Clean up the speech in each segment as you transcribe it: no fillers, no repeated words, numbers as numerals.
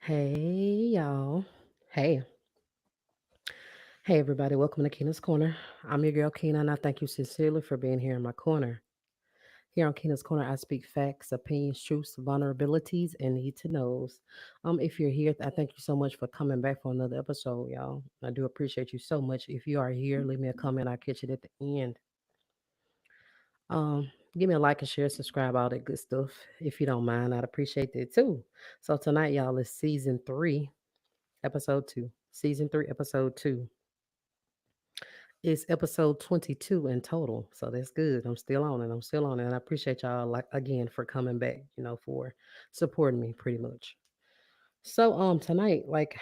Hey, y'all. Hey, hey, everybody. Welcome to Keena's Corner. I'm your girl, Keena, and I thank you sincerely for being here in my corner. Here on Keena's Corner, I speak facts, opinions, truths, vulnerabilities, and need to knows. If you're here, I thank you so much for coming back for another episode, y'all. I do appreciate you so much. If you are here, leave me a comment. I'll catch it at the end. Give me a like and share, subscribe, all that good stuff. If you don't mind, I'd appreciate that too. So tonight, y'all, is season three, episode two. Season three, episode two. It's episode 22 in total. So that's good. I'm still on it. I'm still on it. And I appreciate y'all like again for coming back, for supporting me pretty much. So tonight, like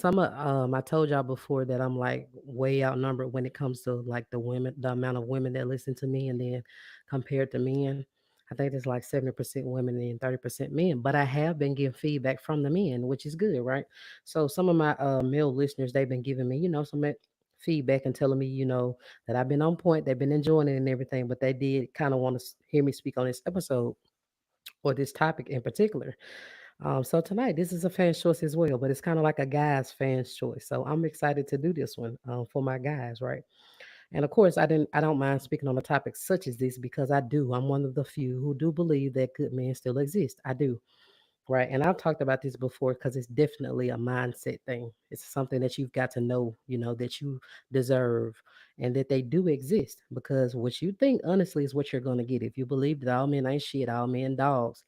I told y'all before that I'm like way outnumbered when it comes to like the amount of women that listen to me, and then compared to men. I think it's like 70% women and 30% men. But I have been getting feedback from the men, which is good, right? So some of my male listeners, they've been giving me, some feedback and telling me, that I've been on point, they've been enjoying it and everything, but they did kind of want to hear me speak on this episode or this topic in particular. So tonight, this is a fan's choice as well, but it's kind of like a guy's fan's choice. So I'm excited to do this one for my guys, right? And of course, I don't mind speaking on a topic such as this because I do. I'm one of the few who do believe that good men still exist. I do, right? And I've talked about this before because it's definitely a mindset thing. It's something that you've got to know, that you deserve and that they do exist because what you think honestly is what you're going to get. If you believe that all men ain't shit, all men dogs,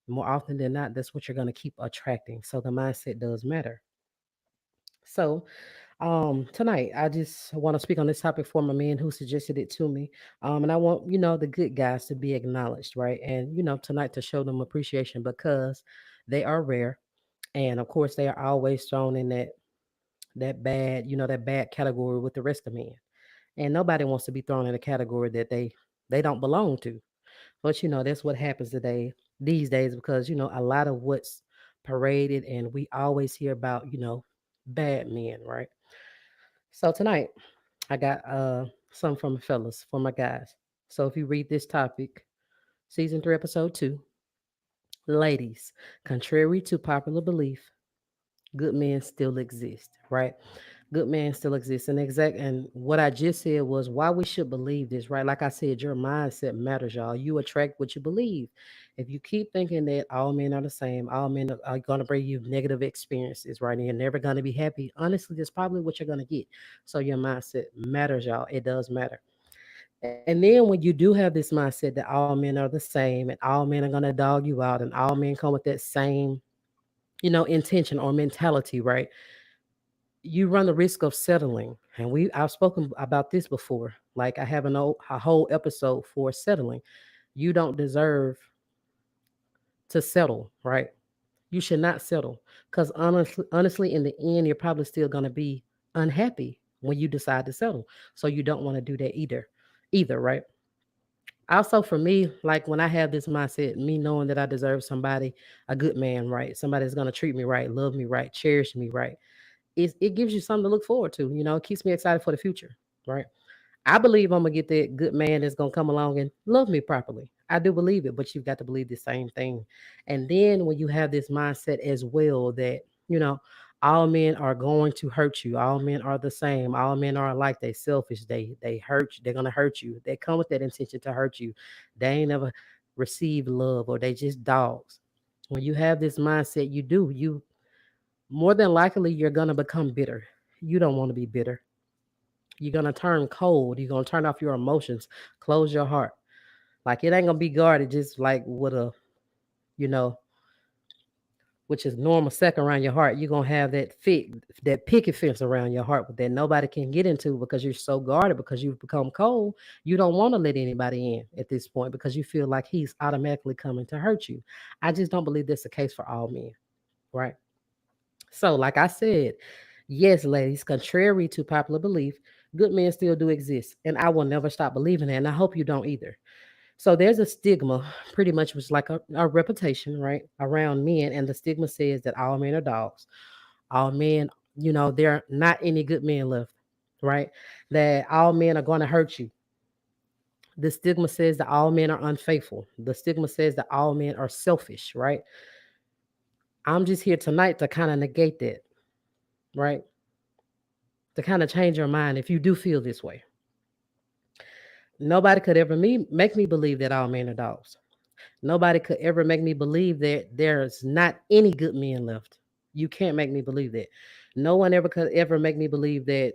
more often than not, that's what you're going to keep attracting. So the mindset does matter. So tonight I just want to speak on this topic for my man who suggested it to me. And I want, the good guys to be acknowledged, right? And, tonight to show them appreciation because they are rare. And of course they are always thrown in that bad, that bad category with the rest of men. And nobody wants to be thrown in a category that they don't belong to. But that's what happens today these days because a lot of what's paraded and we always hear about, bad men, right? So tonight I got some from the fellas, for my guys. So if you read this topic, season 3, episode 2, ladies, contrary to popular belief, good men still exist, right? Good men still exist. And what I just said was why we should believe this, right? Like I said, your mindset matters, y'all. You attract what you believe. If you keep thinking that all men are the same, all men are going to bring you negative experiences, right? And you're never going to be happy, honestly, that's probably what you're going to get. So your mindset matters, y'all. It does matter. And then when you do have this mindset that all men are the same and all men are going to dog you out and all men come with that same, intention or mentality, right? You run the risk of settling. And I've spoken about this before. Like I have a whole episode for settling. You don't deserve to settle, right? You should not settle because honestly, in the end, you're probably still going to be unhappy when you decide to settle. So you don't want to do that either, right? Also, for me, like when I have this mindset, me knowing that I deserve somebody, a good man, right? Somebody that's going to treat me right, love me right, cherish me right. It gives you something to look forward to. It keeps me excited for the future, right? I believe I'm gonna get that good man that's gonna come along and love me properly. I do believe it, but you've got to believe the same thing. And then when you have this mindset as well that, you know, all men are going to hurt you. All men are the same. All men are alike. They selfish. They hurt you. They're gonna hurt you. They come with that intention to hurt you. They ain't never received love or they just dogs. When you have this mindset, you more than likely you're gonna become bitter. You don't want to be bitter. You're gonna turn cold. You're gonna turn off your emotions. Close your heart. Like it ain't gonna be guarded just like with a, you know, which is normal second around your heart. You're gonna have that picket fence around your heart that nobody can get into because you're so guarded because you've become cold. You don't want to let anybody in at this point because you feel like he's automatically coming to hurt you. I just don't believe that's the case for all men, right? So, like I said, yes, ladies, contrary to popular belief, good men still do exist. And I will never stop believing that. And I hope you don't either. So, there's a stigma, pretty much, was like a reputation, right, around men. And the stigma says that all men are dogs. All men, there are not any good men left, right? That all men are going to hurt you. The stigma says that all men are unfaithful. The stigma says that all men are selfish, right? I'm just here tonight to kind of negate that, right? To kind of change your mind if you do feel this way. Nobody could ever make me believe that all men are dogs. Nobody could ever make me believe that there's not any good men left. You can't make me believe that. No one ever could ever make me believe that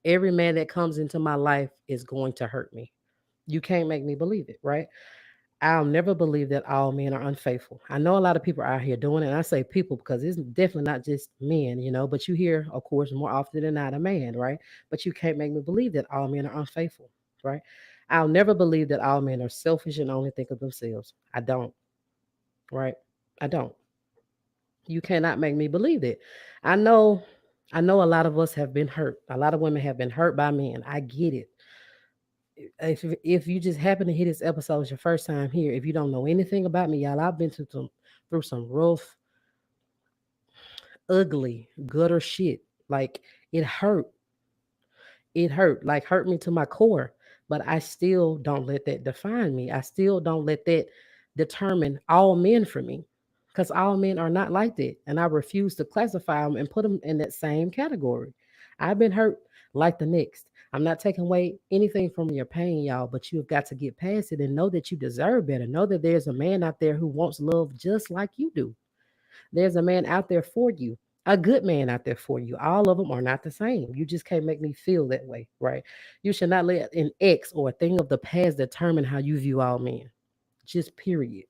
every man that comes into my life is going to hurt me. You can't make me believe it, right? I'll never believe that all men are unfaithful. I know a lot of people are out here doing it. And I say people because it's definitely not just men, but you hear, of course, more often than not a man, right? But you can't make me believe that all men are unfaithful, right? I'll never believe that all men are selfish and only think of themselves. I don't, right? I don't. You cannot make me believe that. I know I know a lot of us have been hurt. A lot of women have been hurt by men. I get it. If you just happen to hear this episode, it's your first time here. If you don't know anything about me, y'all, I've been through some rough, ugly, gutter shit. Like it hurt. It hurt. Like hurt me to my core. But I still don't let that define me. I still don't let that determine all men for me. Because all men are not like that. And I refuse to classify them and put them in that same category. I've been hurt like the next. I'm not taking away anything from your pain, y'all, but you've got to get past it and know that you deserve better. Know that there's a man out there who wants love just like you do. There's a man out there for you, a good man out there for you. All of them are not the same. You just can't make me feel that way, right? You should not let an ex or a thing of the past determine how you view all men. Just period.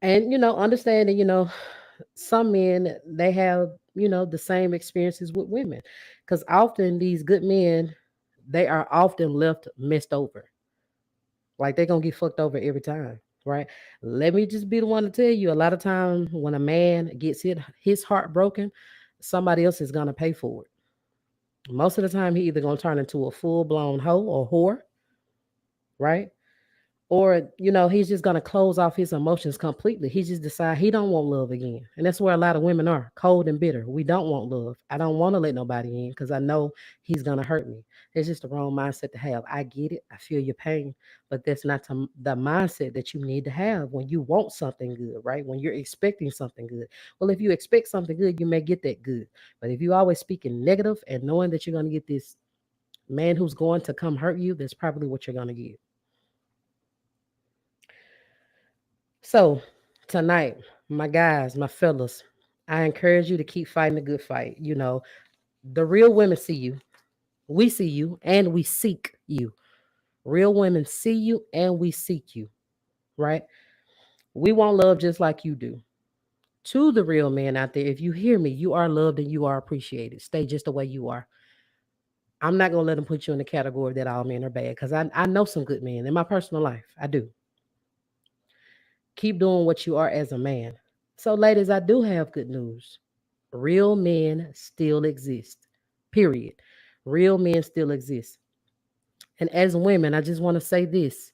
And understanding, some men they have, the same experiences with women. Because often these good men, they are often left messed over. Like they're gonna get fucked over every time, right? Let me just be the one to tell you, a lot of times when a man gets his heart broken, somebody else is gonna pay for it. Most of the time he either gonna turn into a full blown hoe or whore, right? Or he's just going to close off his emotions completely. He just decide he don't want love again, and that's where a lot of women are, cold and bitter. We don't want love. I don't want to let nobody in because I know he's going to hurt me. It's just the wrong mindset to have. I get it, I feel your pain, but that's not the mindset that you need to have when you want something good, right? When you're expecting something good. Well, if you expect something good, you may get that good, but if you always speaking negative and knowing that you're going to get this man who's going to come hurt you, that's probably what you're going to get. So, tonight, my guys, my fellas, I encourage you to keep fighting the good fight. The real women see you, we see you, and we seek you. Real women see you and we seek you, right? We want love just like you do. To the real man out there, if you hear me, you are loved and you are appreciated. Stay just the way you are. I'm not going to let them put you in the category that all men are bad because I know some good men in my personal life. I do. Keep doing what you are as a man. So, ladies, I do have good news. Real men still exist. Period. Real men still exist. And as women, I just want to say this: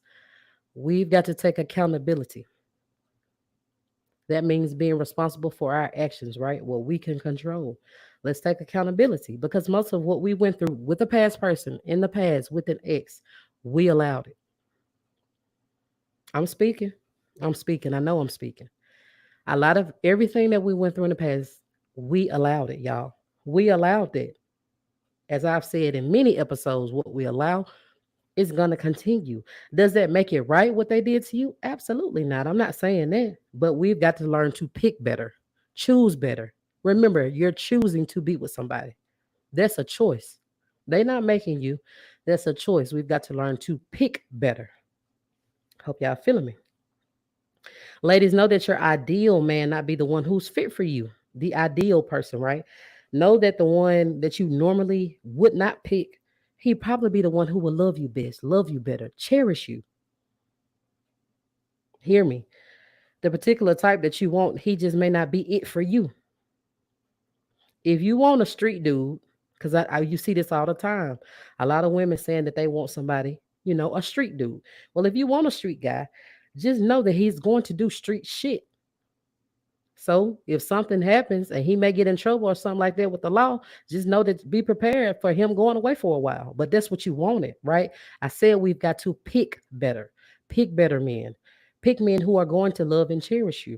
we've got to take accountability. That means being responsible for our actions, right? What we can control. Let's take accountability because most of what we went through with a past person in the past with an ex, we allowed it. I'm speaking. I'm speaking. I know I'm speaking. A lot of everything that we went through in the past, we allowed it, y'all. We allowed it. As I've said in many episodes, what we allow is going to continue. Does that make it right what they did to you? Absolutely not. I'm not saying that. But we've got to learn to pick better, choose better. Remember, you're choosing to be with somebody. That's a choice. They're not making you. That's a choice. We've got to learn to pick better. Hope y'all feeling me. Ladies, know that your ideal man not be the one who's fit for you, the ideal person, right? Know that the one that you normally would not pick, he'd probably be the one who will love you best, love you better, cherish you. Hear me. The particular type that you want, he just may not be it for you. If you want a street dude, because you see this all the time, a lot of women saying that they want somebody, a street dude. Well, if you want a street guy, just know that he's going to do street shit. So if something happens and he may get in trouble or something like that with the law, just know that be prepared for him going away for a while. But that's what you wanted, right? I said we've got to pick better men, pick men who are going to love and cherish you.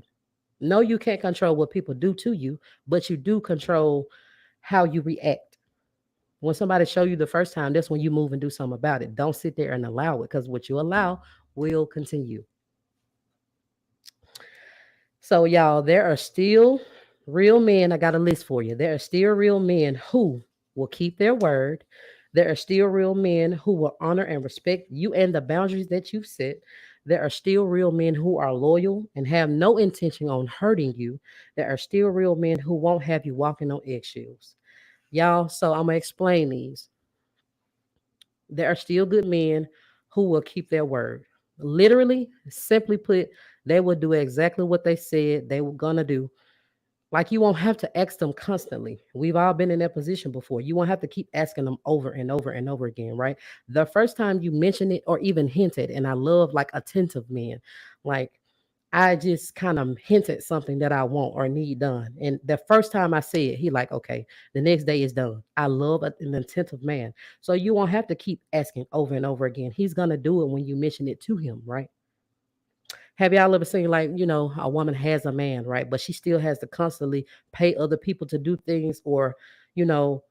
No, you can't control what people do to you, but you do control how you react. When somebody show you the first time, that's when you move and do something about it. Don't sit there and allow it, because what you allow will continue. So, y'all, there are still real men. I got a list for you. There are still real men who will keep their word. There are still real men who will honor and respect you and the boundaries that you've set. There are still real men who are loyal and have no intention on hurting you. There are still real men who won't have you walking on eggshells. Y'all, so I'm going to explain these. There are still good men who will keep their word. Literally, simply put, they will do exactly what they said they were going to do. Like, you won't have to ask them constantly. We've all been in that position before. You won't have to keep asking them over and over and over again, right? The first time you mention it or even hinted, and I love like attentive men, like I just kind of hinted something that I want or need done. And the first time I say it, he like, okay, the next day is done. I love an attentive man. So you won't have to keep asking over and over again. He's gonna do it when you mention it to him, right? Have y'all ever seen, like, a woman has a man, right? But she still has to constantly pay other people to do things, or, you know,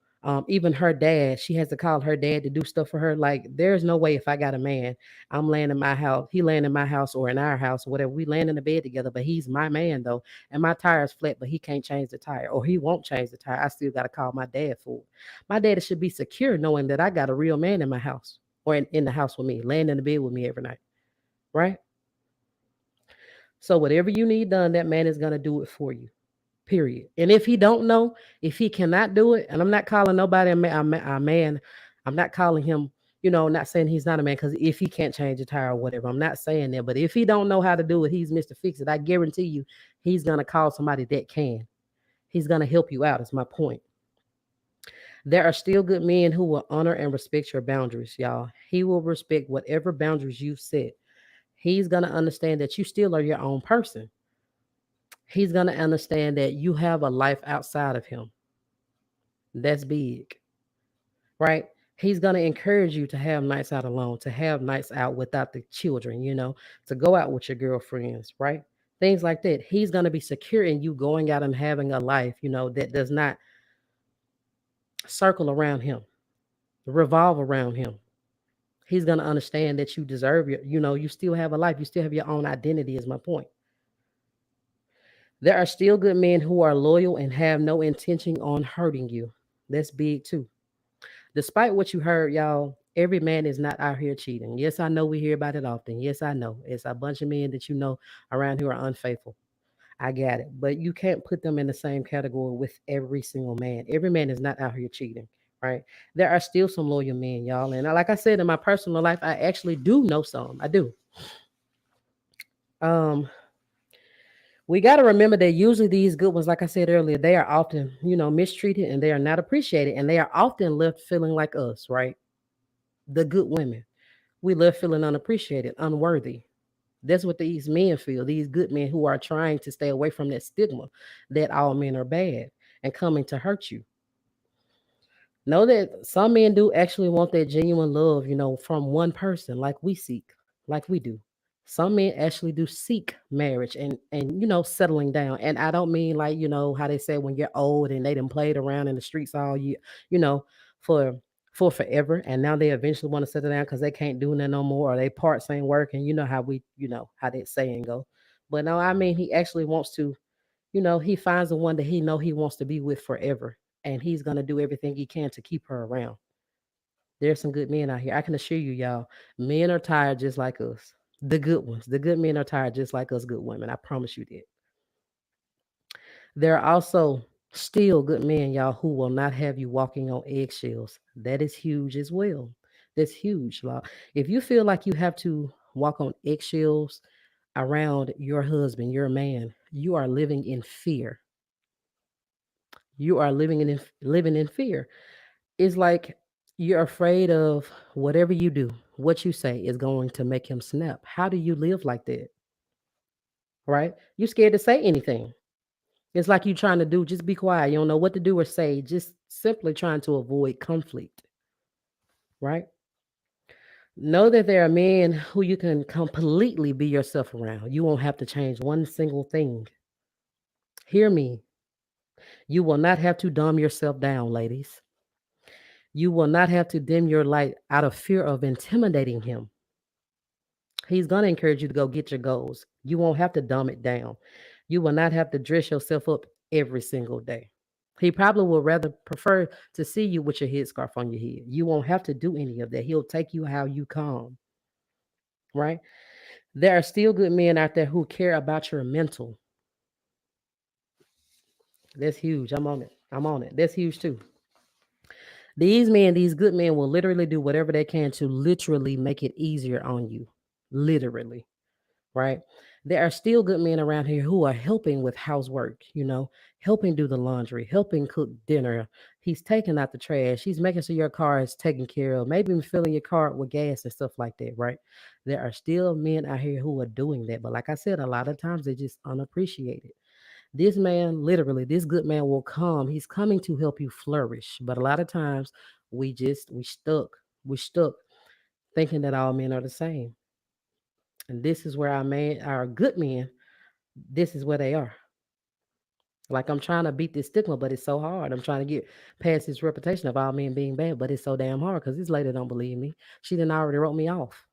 even her dad, she has to call her dad to do stuff for her. Like, there's no way if I got a man, I'm laying in my house, he laying in my house or in our house or whatever. We laying in the bed together, but he's my man though. And my tire's flat, but he can't change the tire, or he won't change the tire. I still got to call my dad for it. My dad should be secure knowing that I got a real man in my house, or in the house with me, laying in the bed with me every night, right? So whatever you need done, that man is gonna do it for you. Period. And if he don't know, if he cannot do it, and I'm not calling nobody a man, I'm not calling him, not saying he's not a man, because if he can't change a tire or whatever, I'm not saying that. But if he don't know how to do it, he's Mr. Fix It. I guarantee you, he's gonna call somebody that can. He's gonna help you out. Is my point. There are still good men who will honor and respect your boundaries, y'all. He will respect whatever boundaries you've set. He's gonna understand that you still are your own person. He's going to understand that you have a life outside of him. That's big, right? He's going to encourage you to have nights out alone, to have nights out without the children, to go out with your girlfriends, right? Things like that. He's going to be secure in you going out and having a life, that does not circle around him, revolve around him. He's going to understand that you deserve you still have a life. You still have your own identity, is my point. There are still good men who are loyal and have no intention on hurting you. That's big too. Despite what you heard, y'all, every man is not out here cheating. Yes, I know we hear about it often. Yes, I know. It's a bunch of men that around here are unfaithful. I got it. But you can't put them in the same category with every single man. Every man is not out here cheating, right? There are still some loyal men, y'all. And like I said, in my personal life, I actually do know some. I do. Um, we got to remember that usually these good ones, like I said earlier, they are often, mistreated, and they are not appreciated, and they are often left feeling like us, right? The good women. We left feeling unappreciated, unworthy. That's what these men feel, these good men who are trying to stay away from that stigma that all men are bad and coming to hurt you. Know that some men do actually want that genuine love, from one person, like we seek, like we do. Some men actually do seek marriage and settling down. And I don't mean like, how they say when you're old and they done played around in the streets all year, you know, for for forever, and now they eventually want to settle down because they can't do nothing no more, or they parts ain't working. You know how how that saying go. But no, I mean he actually wants to, he finds the one that he know he wants to be with forever, and he's gonna do everything he can to keep her around. There's some good men out here. I can assure you, y'all, men are tired just like us. The good ones, the good men are tired just like us good women. I promise you that. There are also still good men, y'all, who will not have you walking on eggshells. That is huge as well. That's huge, y'all. If you feel like you have to walk on eggshells around your husband, your man, you are living in fear. You are living in fear. It's like you're afraid of whatever you do, what you say is going to make him snap. How do you live like that? Right? You're scared to say anything. It's like you trying to do, just be quiet. You don't know what to do or say, just simply trying to avoid conflict. Right? Know that there are men who you can completely be yourself around. You won't have to change one single thing. Hear me. You will not have to dumb yourself down, ladies. You will not have to dim your light out of fear of intimidating him. He's going to encourage you to go get your goals. You won't have to dumb it down. You will not have to dress yourself up every single day. He probably will rather prefer to see you with your headscarf on your head. You won't have to do any of that. He'll take you how you come, right? There are still good men out there who care about your mental. That's huge. I'm on it. I'm on it. That's huge too. These men, these good men will literally do whatever they can to literally make it easier on you. Literally. Right? There are still good men around here who are helping with housework, helping do the laundry, helping cook dinner. He's taking out the trash. He's making sure your car is taken care of, maybe even filling your car with gas and stuff like that, right? There are still men out here who are doing that. But like I said, a lot of times they're just unappreciated. This man, literally, this good man will come. He's coming to help you flourish. But a lot of times we stuck thinking that all men are the same. And this is where our good men, this is where they are. Like I'm trying to beat this stigma, but it's so hard. I'm trying to get past this reputation of all men being bad, but it's so damn hard because this lady don't believe me. She didn't already wrote me off.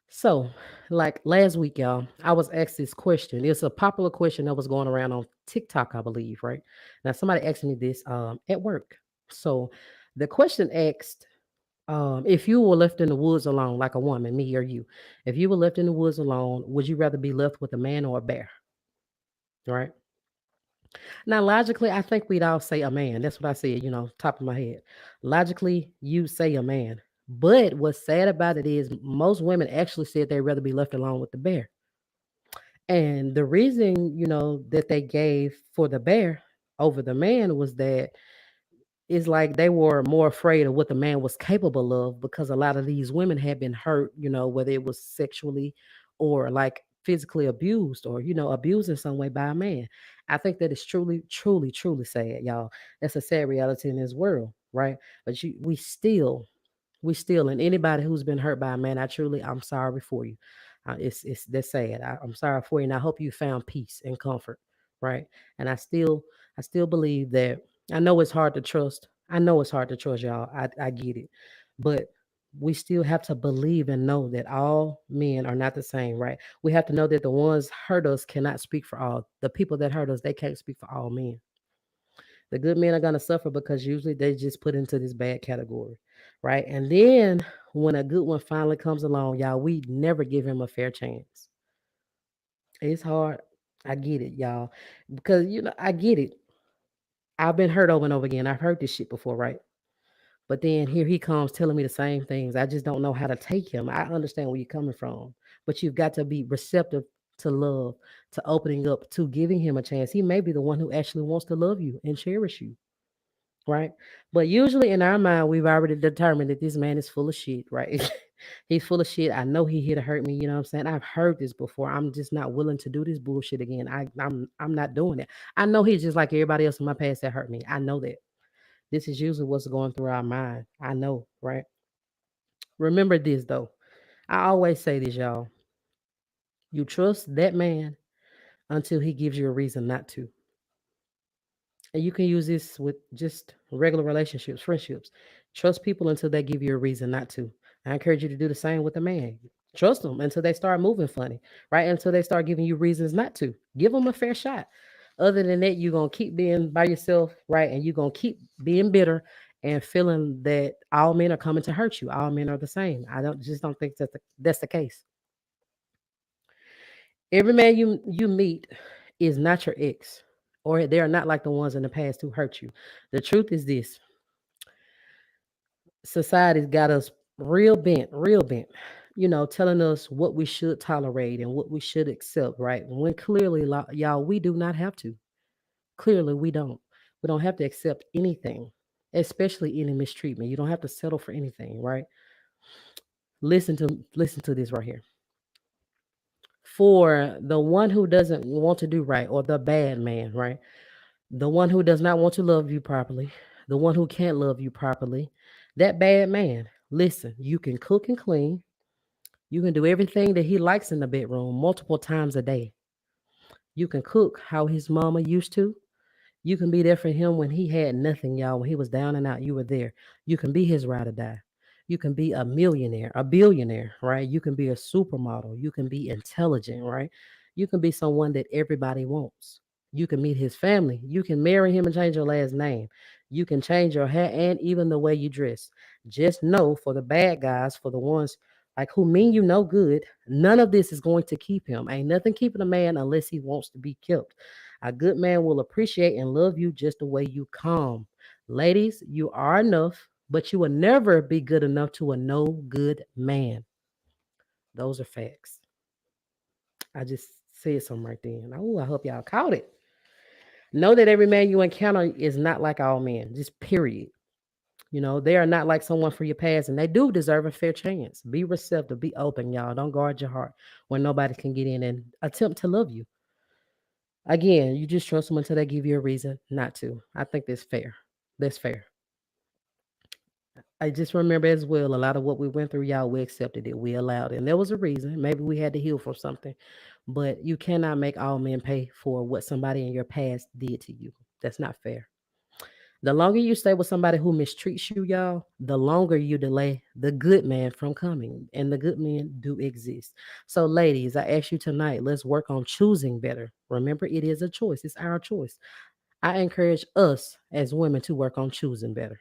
So, like last week, y'all, I was asked this question. It's a popular question that was going around on TikTok, I believe, right? Now somebody asked me this at work. So the question asked, if you were left in the woods alone, like a woman, me or you, if you were left in the woods alone, would you rather be left with a man or a bear? Right? Now, logically, I think we'd all say a man. That's what I said, top of my head. Logically, you say a man. But what's sad about it is most women actually said they'd rather be left alone with the bear. And the reason, that they gave for the bear over the man was that it's like they were more afraid of what the man was capable of because a lot of these women had been hurt, whether it was sexually or like physically abused or, abused in some way by a man. I think that is truly, truly, truly sad, y'all. That's a sad reality in this world, right? But we still, and anybody who's been hurt by a man, I'm sorry for you. It's that's sad. I'm sorry for you, and I hope you found peace and comfort, right? And I still believe that. I know it's hard to trust. I know it's hard to trust y'all. I get it, but we still have to believe and know that all men are not the same, right? We have to know that the ones hurt us cannot speak for all. The people that hurt us, they can't speak for all men. The good men are going to suffer because usually they just put into this bad category, right? And then when a good one finally comes along, y'all, we never give him a fair chance. It's hard. I get it, y'all, because I get it. I've been hurt over and over again. I've heard this shit before, right? But then here he comes telling me the same things. I just don't know how to take him. I understand where you're coming from, but you've got to be receptive to love, to opening up, to giving him a chance. He may be the one who actually wants to love you and cherish you, right? But usually in our mind, we've already determined that this man is full of shit, right? He's full of shit. I know he here to hurt me. You know what I'm saying? I've heard this before. I'm just not willing to do this bullshit again. I'm not doing it. I know he's just like everybody else in my past that hurt me. I know that. This is usually what's going through our mind. I know, right? Remember this though. I always say this, y'all. You trust that man until he gives you a reason not to. And you can use this with just regular relationships, friendships. Trust people until they give you a reason not to. I encourage you to do the same with a man. Trust them until they start moving funny, right? Until they start giving you reasons not to. Give them a fair shot. Other than that, you're going to keep being by yourself, right? And you're going to keep being bitter and feeling that all men are coming to hurt you. All men are the same. I don't think that's the case. Every man you meet is not your ex, or they are not like the ones in the past who hurt you. The truth is this: society's got us real bent. Telling us what we should tolerate and what we should accept, right? When clearly, y'all, we do not have to. Clearly, we don't. We don't have to accept anything, especially any mistreatment. You don't have to settle for anything, right? Listen to this right here. For the one who doesn't want to do right, or the bad man, right? The one who does not want to love you properly, the one who can't love you properly, that bad man, listen, you can cook and clean. You can do everything that he likes in the bedroom multiple times a day. You can cook how his mama used to. You can be there for him when he had nothing, y'all. When he was down and out, you were there. You can be his ride or die. You can be a millionaire, a billionaire, right? You can be a supermodel. You can be intelligent, right? You can be someone that everybody wants. You can meet his family. You can marry him and change your last name. You can change your hair and even the way you dress. Just know for the bad guys, for the ones like who mean you no good, none of this is going to keep him. Ain't nothing keeping a man unless he wants to be kept. A good man will appreciate and love you just the way you come. Ladies, you are enough, but you will never be good enough to a no good man. Those are facts. I just said something right then. Oh, I hope y'all caught it. Know that every man you encounter is not like all men, just period. You know, they are not like someone for your past, and they do deserve a fair chance. Be receptive, be open, y'all. Don't guard your heart when nobody can get in and attempt to love you. Again, you just trust them until they give you a reason not to. I think that's fair. That's fair. I just remember as well a lot of what we went through, y'all, we accepted it. We allowed it. And there was a reason. Maybe we had to heal from something. But you cannot make all men pay for what somebody in your past did to you. That's not fair. The longer you stay with somebody who mistreats you, y'all, the longer you delay the good man from coming. And the good men do exist. So, ladies, I ask you tonight, let's work on choosing better. Remember, it is a choice, it's our choice. I encourage us as women to work on choosing better.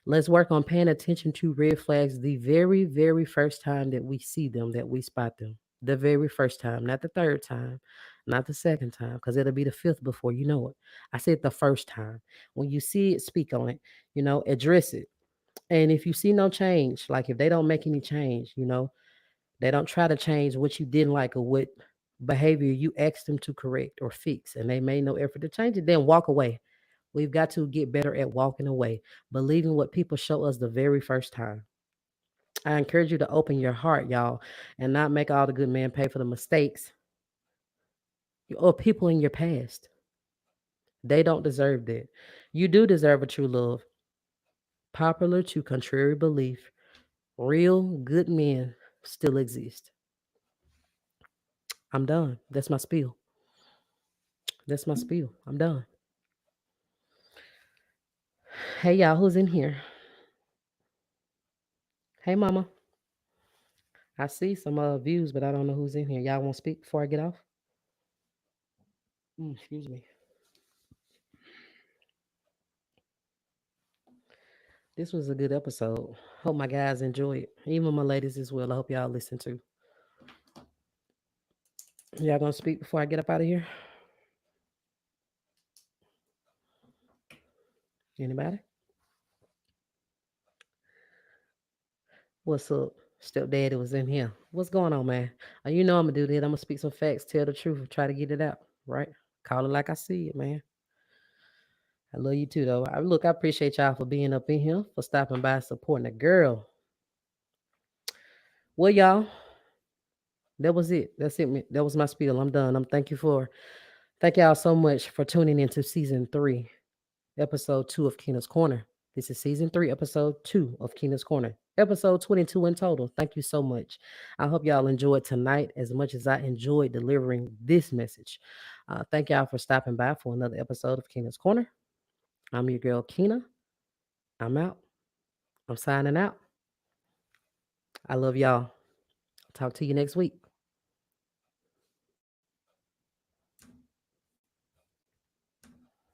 Let's work on paying attention to red flags the very, very first time that we see them, that we spot them. The very first time, not the third time, not the second time, because it'll be the fifth before you know it. I said the first time. When you see it, speak on it, address it. And if you see no change, like if they don't make any change, they don't try to change what you didn't like or what behavior you asked them to correct or fix, and they made no effort to change it, then walk away. We've got to get better at walking away, believing what people show us the very first time. I encourage you to open your heart, y'all, and not make all the good men pay for the mistakes or people in your past. They don't deserve that. You do deserve a true love. Popular to contrary belief, real good men still exist. I'm done. That's my spiel. That's my spiel. I'm done. Hey, y'all, who's in here? Hey, mama. I see some views, but I don't know who's in here. Y'all want to speak before I get off? Excuse me. This was a good episode. Hope my guys enjoy it. Even my ladies as well. I hope y'all listen too. Y'all gonna speak before I get up out of here? Anybody? What's up? Stepdaddy was in here. What's going on, man? You know I'm gonna do that. I'm gonna speak some facts, tell the truth, and try to get it out. Right? Call it like I see it, man. I love you too, though. I appreciate y'all for being up in here, for stopping by, supporting a girl. Well, y'all, that was it. That's it. That was my spiel. I'm done. Thank y'all so much for tuning into season 3, episode 2 of Keena's Corner. This is season 3, episode 2 of Keena's Corner, episode 22 in total. Thank you so much. I hope y'all enjoyed tonight as much as I enjoyed delivering this message. Thank y'all for stopping by for another episode of Keena's Corner. I'm your girl, Keena. I'm out. I'm signing out. I love y'all. Talk to you next week.